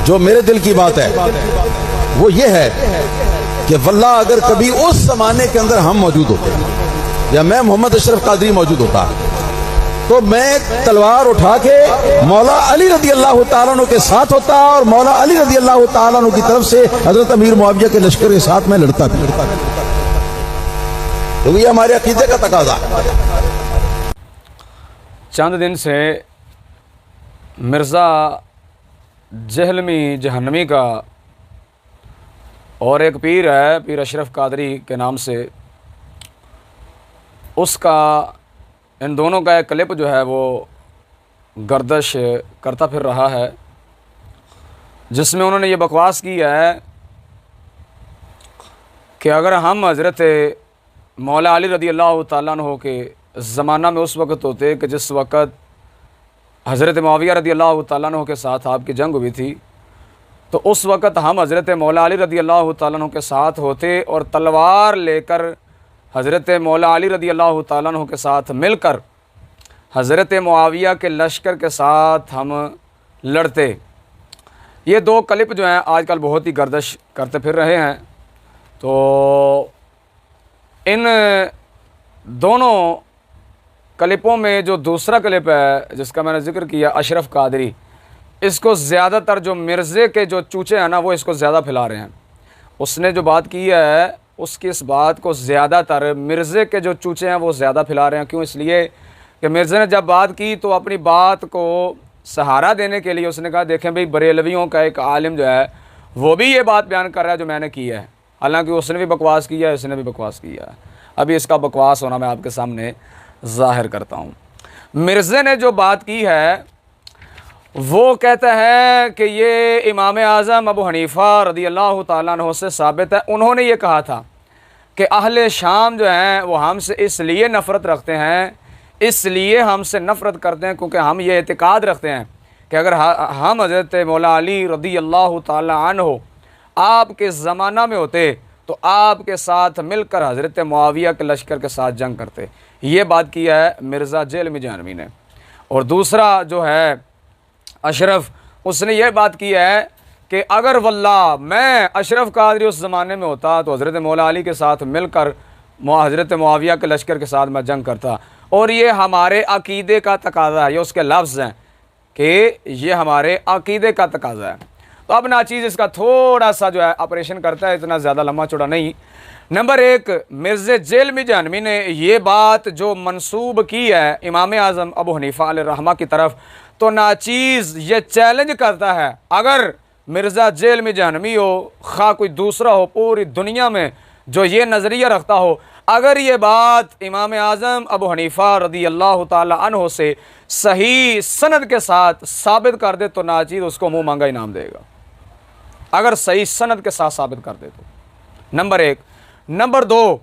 जो मेरे दिल की बात है वो ये है कि वल्लाह अगर कभी उस जमाने के अंदर हम मौजूद होते या मैं मोहम्मद अशरफ कादरी मौजूद होता तो मैं तलवार उठा के मौला अली रदी अल्लाह तआला अन्हु के साथ होता और मौला अली रदी अल्लाह तआला अन्हु की तरफ से हजरत अमीर मुआविया के लश्कर के साथ मैं लड़ता भी। तो ये हमारे अकीदे का तकाजा। चंद दिन से मिर्ज़ा जहलमी जहन्नमी का और एक पीर है, पीर अशरफ कादरी के नाम से, उसका इन दोनों का एक क्लिप जो है वो गर्दिश करता फिर रहा है, जिसमें उन्होंने ये बकवास की है कि अगर हम हज़रत मौला अली रदी अल्लाह तआला अन्हु के ज़माना में उस वक़्त होते कि जिस वक़्त हज़रत मुआविया रदी अल्लाह तआला अन्हु के साथ आपकी जंग हुई थी, तो उस वक़्त हम हज़रत मौला अली रदी अल्लाह तआला अन्हु के साथ होते और तलवार लेकर हज़रत मौला अली रदी अल्लाह तआला अन्हु के साथ मिलकर हज़रत मुआविया के लश्कर के साथ हम लड़ते। ये दो क्लिप जो हैं आजकल बहुत ही गर्दिश करते फिर रहे हैं। तो इन दोनों क्लिपों में जो दूसरा क्लिप है जिसका मैंने ज़िक्र किया, अशरफ कादरी, इसको ज़्यादातर जो मिर्ज़े के जो चूचे हैं ना वो इसको ज़्यादा फैला रहे हैं। उसने जो बात की है उसकी इस बात को ज़्यादातर मिर्ज़े के जो चूचे हैं वो ज़्यादा फैला रहे हैं। क्यों? इसलिए कि मिर्ज़े ने जब बात की तो अपनी बात को सहारा देने के लिए उसने कहा देखें भाई बरेलवियों का एक आलिम जो है वो भी ये बात बयान कर रहा है जो मैंने की है, हालांकि उसने भी बकवास किया है, इसने भी बकवास किया है। अभी इसका बकवास होना मैं आपके सामने ज़ाहिर करता हूँ। मिर्ज़े ने जो बात की है वो कहता है कि ये इमाम आज़म अबू हनीफ़ा रदी अल्लाह तआला अन्हु से साबित है। उन्होंने ये कहा था कि अहले शाम जो हैं वो हमसे इसलिए नफ़रत रखते हैं, इसलिए हमसे नफ़रत करते हैं क्योंकि हम ये एतिकाद रखते हैं कि अगर हम हज़रत मौला अली रदी अल्लाह तआला अन्हु आपके ज़माना में होते तो आपके साथ मिलकर हज़रत मुआविया के लश्कर के साथ जंग करते। ये बात की है मिर्ज़ा जहलमी जहन्नमी ने। और दूसरा जो है अशरफ, उसने यह बात की है कि अगर वल्लाह मैं अशरफ कादरी उस ज़माने में होता तो हज़रत मौला अली के साथ मिलकर हज़रत मुआविया के लश्कर के साथ मैं जंग करता। और ये हमारे अकीदे का तकाज़ा है, ये उसके लफ्ज़ हैं कि ये हमारे अकीदे का तकाज़ा है। तो अब नाचीज़ इसका थोड़ा सा जो है ऑपरेशन करता है, इतना ज़्यादा लंबा चौड़ा नहीं। नंबर एक, मिर्ज़ा जहलमी जहन्नमी ने ये बात जो मंसूब की है इमाम आज़म अबू हनीफ़ा अलैहिर्रहमा की तरफ, तो नाचीज़ ये चैलेंज करता है अगर मिर्ज़ा जहलमी जहन्नमी हो खा कोई दूसरा हो पूरी दुनिया में जो ये नज़रिया रखता हो, अगर ये बात इमाम आज़म अबू हनीफ़ा रदी अल्लाह तआला अन्हु से सही सनद के साथ साबित कर दे तो नाचीज़ उसको मुँह मांगा इनाम देगा, अगर सही सनद के साथ साबित कर दे तो। नंबर एक। नंबर दो,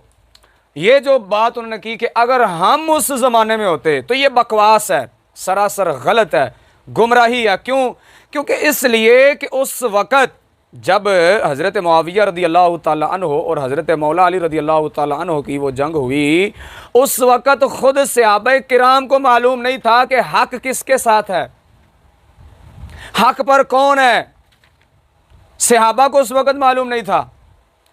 ये जो बात उन्होंने की कि अगर हम उस ज़माने में होते तो ये बकवास है, सरासर गलत है, गुमराही है। क्यों? क्योंकि इसलिए कि उस वक़्त जब हज़रत मुआविया रदी अल्लाह तआला अन्हु और हज़रत मौला अली रदी अल्लाह तआला अन्हु की वो जंग हुई, उस वक़्त ख़ुद सहाबा किराम को मालूम नहीं था कि हक़ किसके साथ है, हक़ पर कौन है। सहाबा को उस वक़्त मालूम नहीं था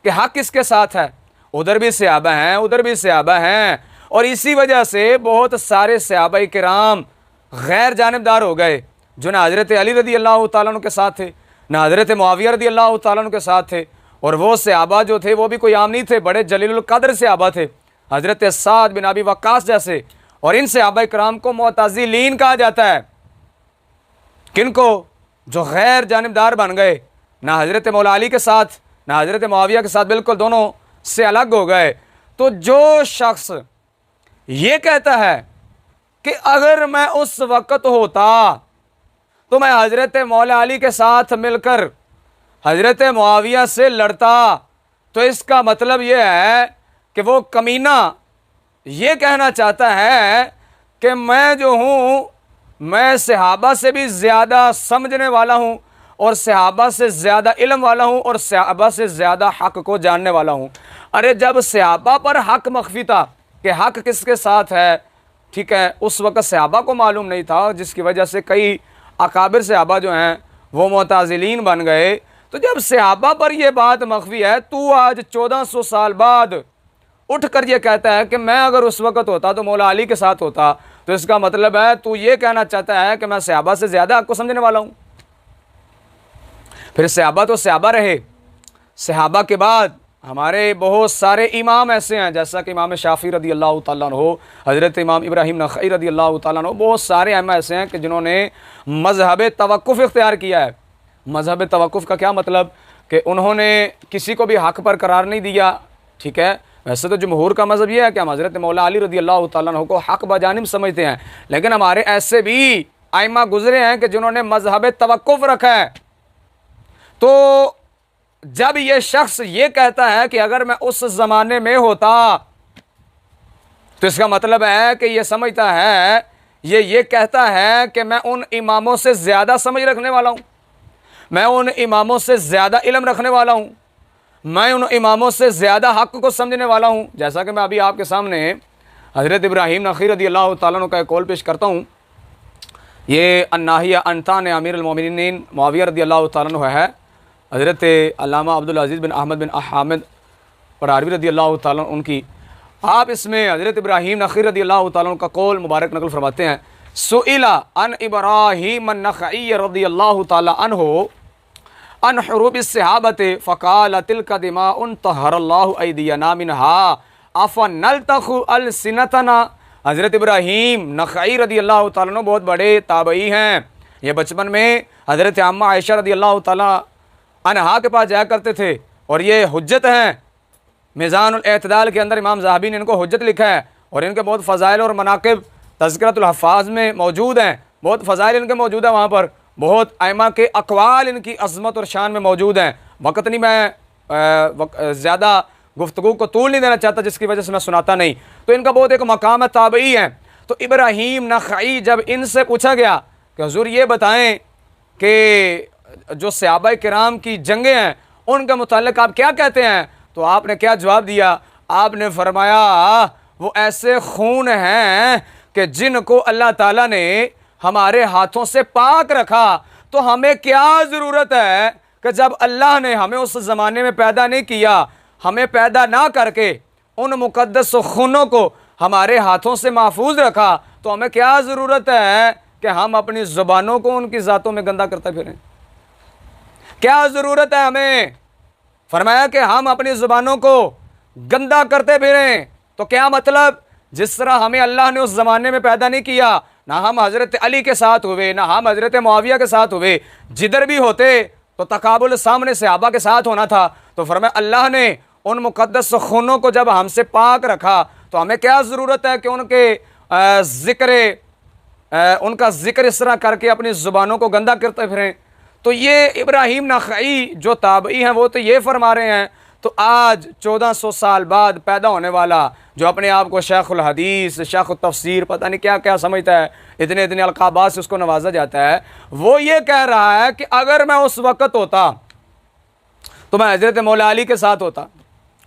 कि हक़ किसके साथ है। उधर भी सहाबा हैं, उधर भी सहाबा हैं, और इसी वजह से बहुत सारे सहाबा किराम गैर जानिबदार हो गए, जो ना हज़रत अली रदी अल्लाह तआला अन्हु के साथ थे, ना हज़रत मुआविया रदी अल्लाह तआला अन्हु के साथ थे। और वो सहाबा जो थे वो भी कोई आम नहीं थे, बड़े जलीलुल कद्र सहाबा थे, हज़रत साद बिन अबी वक्कास जैसे। और इन सहाबा किराम को मुअतज़िलीन कहा जाता है। किनको? जो गैर जानिबदार बन गए, ना हज़रत मौला अली के साथ ना हज़रत मुआविया के साथ, बिल्कुल दोनों से अलग हो गए। तो जो शख्स ये कहता है कि अगर मैं उस वक़्त होता तो मैं हज़रत मौला अली के साथ मिलकर हज़रत मुआविया से लड़ता, तो इसका मतलब ये है कि वो कमीना ये कहना चाहता है कि मैं जो हूँ मैं सहाबा से भी ज़्यादा समझने वाला हूँ और सहाबा से ज़्यादा इल्म वाला हूँ और सहाबा से ज़्यादा हक़ को जानने वाला हूँ। अरे जब सहाबा पर हक़ मख्फी था कि हक़ किसके साथ है, ठीक है, उस वक़्त सहाबा को मालूम नहीं था, जिसकी वजह से कई अकाबिर सहाबा जो हैं वो मुतज़िलीन बन गए। तो जब सहाबा पर यह बात मख्फी है, तू आज 1400 साल बाद उठ कर ये कहता है कि मैं अगर उस वक़्त होता तो मौला अली के साथ होता, तो इसका मतलब है तू ये कहना चाहता है कि मैं सहाबा से ज़्यादा आपको समझने वाला हूँ। फिर सहाबा तो सहाबा रहे, सहाबा के बाद हमारे बहुत सारे इमाम ऐसे हैं, जैसा कि इमाम शाफी रदी अल्लाह तआला अन्हु, हज़रत इमाम इब्राहिम नख़ई रदी अल्लाह तआला अन्हु, बहुत सारे अइम्मा ऐसे हैं कि जिन्होंने मज़हब तवक्कुफ़ इख्तियार किया है। मज़हब तवक्कुफ़ का क्या मतलब कि उन्होंने किसी को भी हक़ पर करार नहीं दिया। ठीक है, वैसे तो जमहूर का मज़हब यह है कि हम हज़रत मौला अली रदी अल्लाह तआला अन्हु को हक़ बजानिब समझते हैं, लेकिन हमारे ऐसे भी अइम्मा गुज़रे हैं कि जिन्होंने मज़हब तवक्कुफ़ रखा है। तो जब ये शख्स ये कहता है कि अगर मैं उस ज़माने में होता, तो इसका मतलब है कि ये समझता है, ये कहता है कि मैं उन इमामों से ज़्यादा समझ रखने वाला हूँ, मैं उन इमामों से ज़्यादा इल्म रखने वाला हूँ, मैं उन इमामों से ज़्यादा हक़ को समझने वाला हूँ। जैसा कि मैं अभी आपके सामने हज़रत इब्राहिम नख़ई रदी अल्लाह तआला अन्हु का एक कौल पेश करता हूँ। ये अन्नाहिया अंतान अमीरुल मोमिनीन मुआविया रदी अल्लाह तआला अन्हु है। हज़रत अल्लामा अब्दुल अज़ीज़ बिन अहमद बिन हामिद परारवी रदी अल्लाह तआला उनकी, आप इसमें हज़रत इब्राहिम नख़ई रदी अल्लाह तआला का कौल मुबारक नकल फरमाते हैं। सुइला अन इब्राहिम नख़ई रदी अल्लाह तआला अन्हु अन हुरूब सहाबत फ़क़ाल तिल्का दिमाउन तहरल्लाहु अयदियना मिनहा अफ़नल्तख़ु अलसिनतना। हज़रत इब्राहिम नख़ई रदी अल्लाह तआला अन्हु बहुत बड़े ताबई हैं। ये बचपन में हज़रत अम्मा आयशा रदी अल्लाह तआला अन्हा के पास जाया करते थे, और ये हुज्जत हैं। मीज़ानुल एतदाल के अंदर इमाम ज़हाबी ने इनको हुज्जत लिखा है, और इनके बहुत फ़ज़ाइल और मनाक़िब तज़किरतुल हफ़ाज़ में मौजूद हैं। बहुत फ़ज़ाइल इनके मौजूद हैं, वहाँ पर बहुत अइम्मा के अक़वाल इनकी अज़मत और शान में मौजूद हैं। वक़्त नहीं, मैं ज़्यादा गुफ्तगू को तूल नहीं देना चाहता, जिसकी वजह से मैं सुनाता नहीं। तो इनका बहुत एक मकाम है, ताबई हैं। तो इब्राहिम नख़ई जब इनसे पूछा गया कि हुज़ूर ये बताएँ कि जो सहाबा किराम की जंगें हैं उनके मुताल्लिक़ आप क्या कहते हैं, तो आपने क्या जवाब दिया? आपने फरमाया वो ऐसे खून हैं कि जिनको अल्लाह ताला ने हमारे हाथों से पाक रखा, तो हमें क्या ज़रूरत है कि जब अल्लाह ने हमें उस ज़माने में पैदा नहीं किया, हमें पैदा ना करके उन मुक़द्दस खूनों को हमारे हाथों से महफूज रखा, तो हमें क्या ज़रूरत है कि हम अपनी ज़ुबानों को उनकी ज़ातों में गंदा करते फिरें? क्या ज़रूरत है हमें? फरमाया कि हम अपनी ज़ुबानों को गंदा करते फिरें। तो क्या मतलब? जिस तरह हमें अल्लाह ने उस ज़माने में पैदा नहीं किया, ना हम हज़रत अली के साथ हुए, ना हम हज़रत मुआविया के साथ हुए, जिधर भी होते तो तकाबुल सामने सहाबा के साथ होना था। तो फरमाया अल्लाह ने उन मुक़द्दस खूनों को जब हमसे पाक रखा, तो हमें क्या ज़रूरत है कि उनका ज़िक्र इस तरह करके अपनी ज़ुबानों को गंदा करते फिरें। तो ये इब्राहिम नख़ई जो ताबई हैं वो तो ये फरमा रहे हैं। तो आज 1400 साल बाद पैदा होने वाला जो अपने आप को शेखुल हदीस, शेखुल तफसीर, पता नहीं क्या क्या समझता है, इतने इतने अलक़ाबात से उसको नवाजा जाता है, वो ये कह रहा है कि अगर मैं उस वक़्त होता तो मैं हज़रत मौला अली के साथ होता।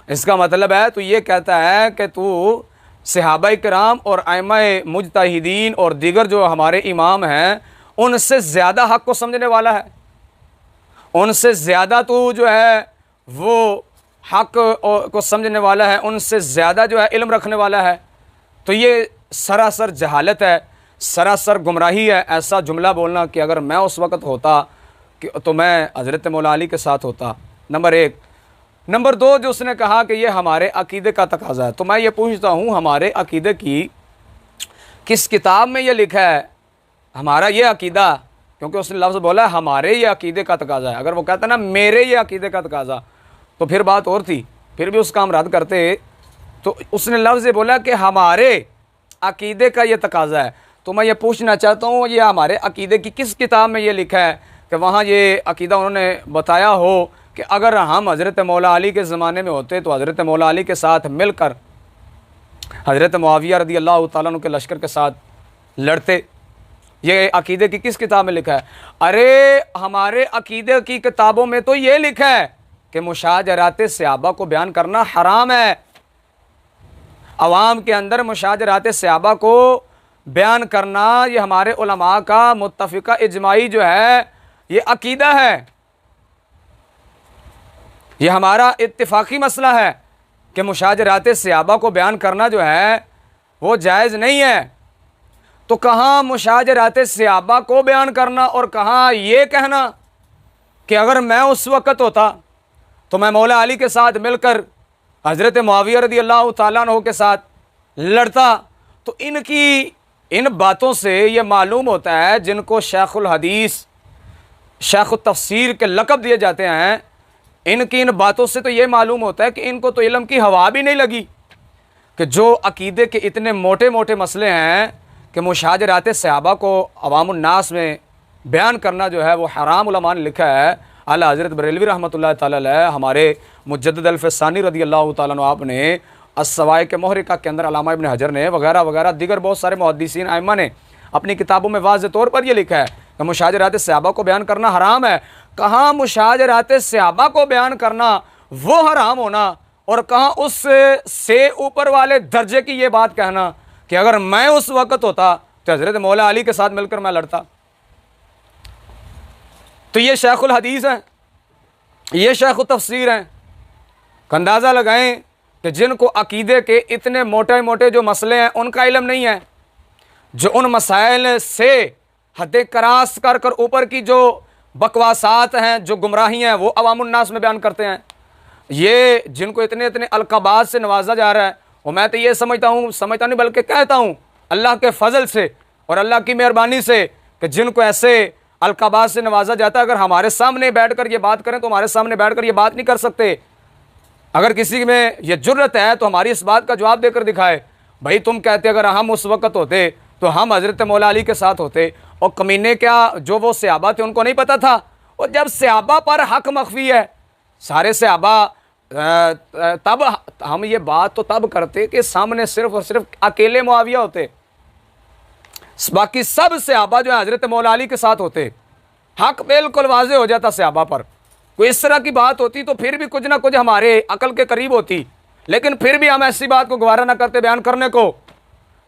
इसका मतलब है तो ये कहता है कि तू सहाबा किराम और अइम्मा मुज्तहिदीन और दीगर जो हमारे इमाम हैं उनसे ज़्यादा हक़ को समझने वाला है, उनसे ज़्यादा तू जो है वो हक़ को समझने वाला है, उनसे ज़्यादा जो है इल्म रखने वाला है। तो ये सरासर जहालत है, सरासर गुमराही है ऐसा जुमला बोलना कि अगर मैं उस वक़्त होता तो मैं हज़रत मौला अली के साथ होता। नंबर एक। नंबर दो, जो उसने कहा कि ये हमारे अक़ीदे का तकाज़ा है, तो मैं ये पूछता हूँ हमारे अक़ीदे की किस किताब में ये लिखा है हमारा ये अक़ीदा? क्योंकि उसने लफ्ज़ बोला हमारे ये अक़ीदे का तकाज़ा है। अगर वो कहता ना मेरे ये अक़ीदे का तकाज़ा, तो फिर बात और थी, फिर भी उसका हम रद्द करते। तो उसने लफ्ज़ ये बोला कि हमारे अक़ीदे का ये तकाज़ा है। तो मैं ये पूछना चाहता हूँ ये हमारे अक़ीदे की किस किताब में ये लिखा है कि वहाँ ये अक़ीदा उन्होंने बताया हो कि अगर हम हज़रत मौला अली के ज़माने में होते तो हज़रत मौला अली के साथ मिलकर हज़रत मुआविया रदी अल्लाह तआला अन्हु के लश्कर के साथ लड़ते। ये अक़ीदे की किस किताब में लिखा है? अरे हमारे अक़ीदे की किताबों में तो ये लिखा है कि मुशाजरात सहाबा को बयान करना हराम है। अवाम के अंदर मुशाजरात सहाबा को बयान करना ये हमारे उलमा का मुत्तफ़िक़ा इजमाई जो है ये अकीदा है, ये हमारा इत्तिफाकी मसला है कि मुशाजरात सहाबा को बयान करना जो है वो जायज़ नहीं है। तो कहाँ मुशाजरात सहाबा को बयान करना और कहाँ ये कहना कि अगर मैं उस वक़्त होता तो मैं मौला अली के साथ मिलकर हज़रत मुआविया रज़ी अल्लाह तआला अन्हु के साथ लड़ता। तो इनकी इन बातों से ये मालूम होता है, जिनको शेखुल हदीस, शेखुल तफसीर के लक़ब दिए जाते हैं, इनकी इन बातों से तो ये मालूम होता है कि इनको तो इल्म की हवा भी नहीं लगी कि जो अकीदे के इतने मोटे मोटे मसले हैं कि मुशाजरात सहाबा को अवामुन्नास में बयान करना जो है वो हराम। उलमा ने लिखा है, आला हज़रत बरेलवी रहमतुल्लाह तआला अलैह, हमारे मुजद्दिद अल-फ़सानी रज़ी अल्लाह तआला अन्हु, आपने अस-सवाइक़ मुहरिक़ा के अंदर अल्लामा इब्न हजर ने वगैरह वगैरह दीगर बहुत सारे मुहद्दिसीन आइम्मा ने अपनी किताबों में वाज़ेह तौर पर यह लिखा है कि मुशाजरात सहाबा को बयान करना हराम है। कहाँ मुशाजरात सहाबा को बयान करना वो हराम होना और कहाँ उस से ऊपर वाले दर्जे की ये बात कहना कि अगर मैं उस वक़्त होता तो हज़रत मौला अली के साथ मिलकर मैं लड़ता। तो ये शेखुल हदीस हैं, ये शेखुल तफसीर हैं। अंदाज़ा लगाएं कि जिनको अकीदे के इतने मोटे मोटे जो मसले हैं उनका इल्म नहीं है, जो उन मसाइल से हद करास कर कर ऊपर की जो बकवासात हैं, जो गुमराही हैं, वो अवामुन्नास में बयान करते हैं। ये जिनको इतने इतने अलक़ाबात से नवाजा जा रहा है, और मैं तो ये समझता नहीं बल्कि कहता हूँ अल्लाह के फ़ज़ल से और अल्लाह की मेहरबानी से कि जिनको ऐसे अलक़ाबात से नवाजा जाता है, अगर हमारे सामने बैठ कर ये बात करें तो हमारे सामने बैठ कर ये बात नहीं कर सकते। अगर किसी में ये जुर्रत है तो हमारी इस बात का जवाब देकर दिखाए, भाई तुम कहते अगर हम उस वक़्त होते तो हम हज़रत मौला अली के साथ होते। और कमीने क्या जो वो सहाबा थे उनको नहीं पता था? और जब सहाबा पर हक मख्फी है, सारे सहाबा, तब हम ये बात तो तब करते कि सामने सिर्फ और सिर्फ अकेले मुआविया होते, बाकी सब सहाबा जो है हज़रत मौला अली के साथ होते, हक बिल्कुल वाज़े हो जाता सहाबा पर। कोई इस तरह की बात होती तो फिर भी कुछ ना कुछ हमारे अकल के करीब होती, लेकिन फिर भी हम ऐसी बात को गवारा ना करते बयान करने को।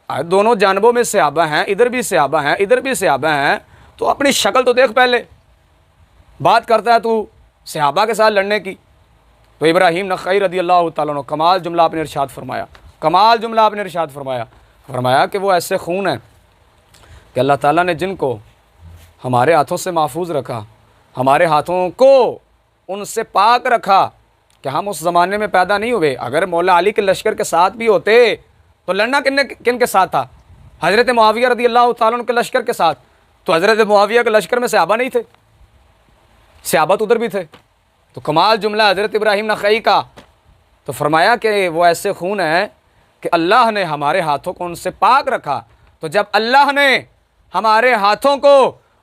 दोनों जानबों में सहाबा हैं, इधर भी सहाबा हैं, इधर भी सहाबा हैं, तो अपनी शक्ल तो देख पहले। बात करता है तू सहाबा के साथ लड़ने की। तो इब्राहीम नख़ई रज़ी अल्लाह तआला अन्हु कमाल जुमला आपने इरशाद फरमाया, कमाल जुमला आपने इरशाद फरमाया कि वो ऐसे खून हैं कि अल्लाह ताला ने जिनको हमारे हाथों से महफूज रखा, हमारे हाथों को उनसे पाक रखा कि हम उस ज़माने में पैदा नहीं हुए। अगर मौला अली के लश्कर के साथ भी होते तो लड़ना किन के साथ था? हज़रत मुआविया रज़ी अल्लाह तआला अन्हु के लश्कर के साथ। तो हज़रत मुआविया के लश्कर में सहाबा नहीं थे, सहाबा तो उधर भी थे। तो कमाल जुमला हज़रत इब्राहीम नख़ई का। तो फरमाया कि वो ऐसे खून है कि अल्लाह ने हमारे हाथों को उनसे पाक रखा। तो जब अल्लाह ने हमारे हाथों को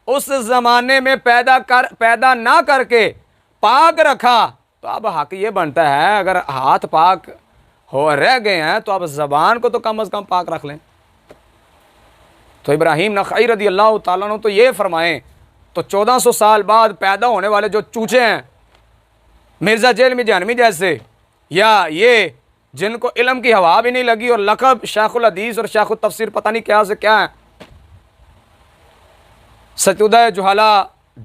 उस ज़माने में पैदा ना करके पाक रखा, तो अब हक ये बनता है अगर हाथ पाक हो रह गए हैं तो अब ज़बान को तो कम से कम पाक रख लें। तो इब्राहीम नख़ई रज़ी अल्लाह तआला अन्हु तो ये फरमाएं, तो 1400 साल बाद पैदा होने वाले जो चूचे हैं, मिर्ज़ा जेलमी जानवी जैसे, या ये जिनको इल्म की हवा भी नहीं लगी और लक़ब शेखुल हदीस और शेखुल तफसीर पता नहीं क्या से क्या है, सतुदा जुहाला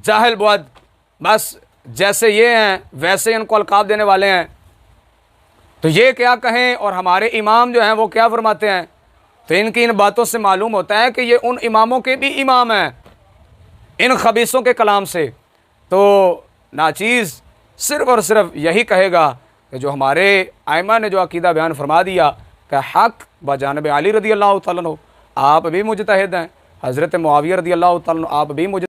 जाहिल बुअद, बस जैसे ये हैं वैसे इनको अलकाब देने वाले हैं। तो ये क्या कहें, और हमारे इमाम जो हैं वो क्या फरमाते हैं? तो इनकी इन बातों से मालूम होता है कि ये उन इमामों के भी इमाम हैं, इन खबीसों के कलाम से। तो नाचीज़ सिर्फ़ और सिर्फ यही कहेगा कि जो हमारे आइमा ने जो अकीदा बयान फरमा दिया कि हक़ बजानब अली रज़ी अल्लाह तआला अन्हु, आप भी मुजतहिद हैं, हज़रत मुआविया रज़ी अल्लाह तआला अन्हु आप भी मुजतहिद